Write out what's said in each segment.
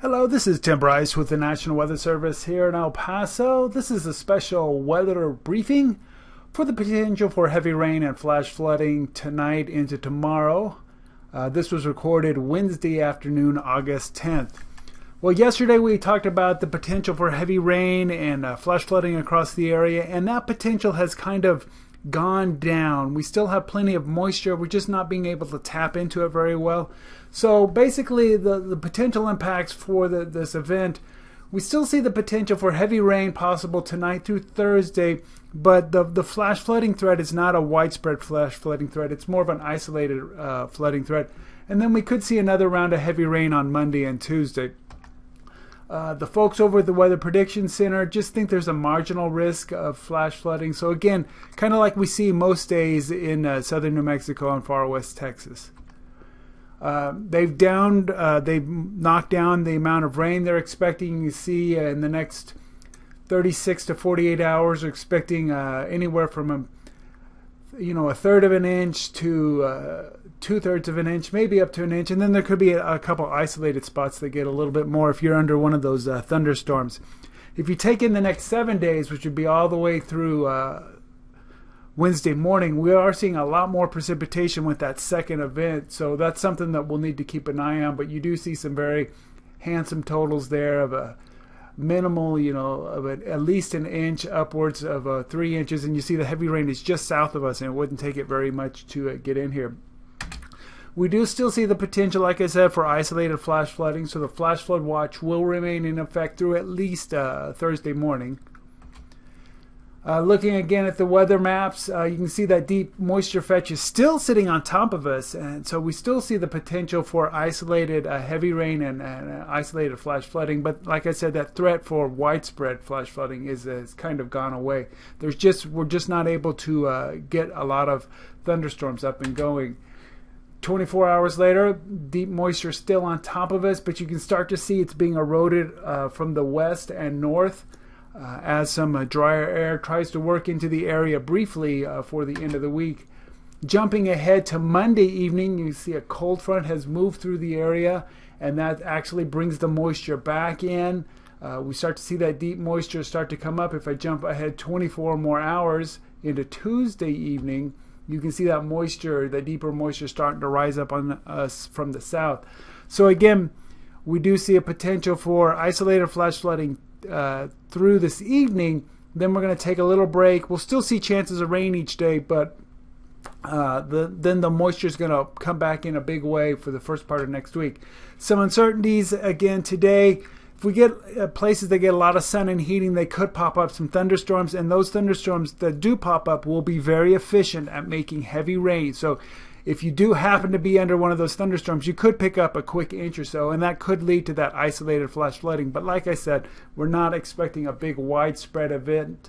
Hello, this is Tim Bryce with the National Weather Service here in El Paso. This is a special weather briefing for the potential for heavy rain and flash flooding tonight into tomorrow. This was recorded Wednesday afternoon, August 10th. Well, yesterday we talked about the potential for heavy rain and flash flooding across the area, and that potential has kind of gone down. We still have plenty of moisture. We're just not being able to tap into it very well. So basically the potential impacts for this event, we still see the potential for heavy rain possible tonight through Thursday, but the flash flooding threat is not a widespread flash flooding threat. It's more of an isolated flooding threat. And then we could see another round of heavy rain on Monday and Tuesday. The folks over at the Weather Prediction Center just think there's a marginal risk of flash flooding. So again, kind of like we see most days in southern New Mexico and far west Texas. They've knocked down the amount of rain they're expecting to see in the next 36 to 48 hours. They're expecting anywhere from a third of an inch to 2/3 of an inch, maybe up to an inch, and then there could be a couple isolated spots that get a little bit more if you're under one of those thunderstorms. If you take in the next 7 days, which would be all the way through Wednesday morning, we are seeing a lot more precipitation with that second event, so that's something that we'll need to keep an eye on. But you do see some very handsome totals there of a minimal, of at least an inch upwards of 3 inches, and you see the heavy rain is just south of us, and it wouldn't take it very much to get in here. We do still see the potential, like I said, for isolated flash flooding, so the flash flood watch will remain in effect through at least Thursday morning. Looking again at the weather maps, you can see that deep moisture fetch is still sitting on top of us, and so we still see the potential for isolated heavy rain and isolated flash flooding. But like I said, that threat for widespread flash flooding is kind of gone away. We're just not able to get a lot of thunderstorms up and going. 24 hours later, deep moisture is still on top of us, but you can start to see it's being eroded from the west and north as some drier air tries to work into the area briefly for the end of the week. Jumping ahead to Monday evening, you see a cold front has moved through the area, and that actually brings the moisture back in. We start to see that deep moisture start to come up. If I jump ahead 24 more hours into Tuesday evening, you can see that moisture, the deeper moisture, starting to rise up on us from the south. So again, we do see a potential for isolated flash flooding through this evening. Then we're going to take a little break. We'll still see chances of rain each day, but then the moisture is going to come back in a big way for the first part of next week. Some uncertainties again today. If we get places that get a lot of sun and heating, they could pop up some thunderstorms, and those thunderstorms that do pop up will be very efficient at making heavy rain. So if you do happen to be under one of those thunderstorms, you could pick up a quick inch or so, and that could lead to that isolated flash flooding. But like I said, we're not expecting a big widespread event.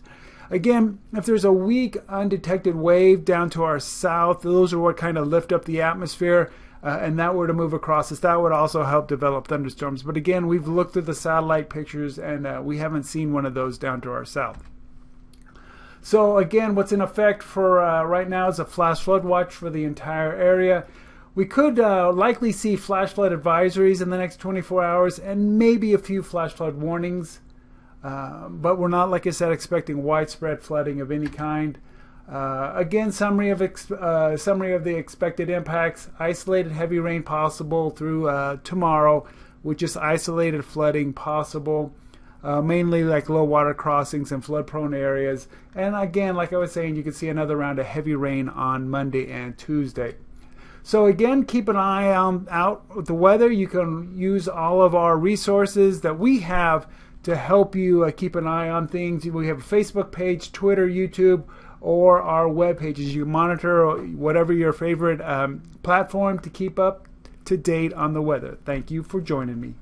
Again, if there's a weak undetected wave down to our south, those are what kind of lift up the atmosphere, and that were to move across us, that would also help develop thunderstorms. But again, we've looked through the satellite pictures, and we haven't seen one of those down to our south. So again, what's in effect for right now is a flash flood watch for the entire area. We could likely see flash flood advisories in the next 24 hours and maybe a few flash flood warnings. But we're not, like I said, expecting widespread flooding of any kind. Again, summary of the expected impacts: isolated heavy rain possible through tomorrow, with just isolated flooding possible. Mainly like low water crossings and flood prone areas. And again, like I was saying, you can see another round of heavy rain on Monday and Tuesday. So again, keep an eye out with the weather. You can use all of our resources that we have to help you keep an eye on things. We have a Facebook page, Twitter, YouTube, or our web pages. You monitor whatever your favorite platform to keep up to date on the weather. Thank you for joining me.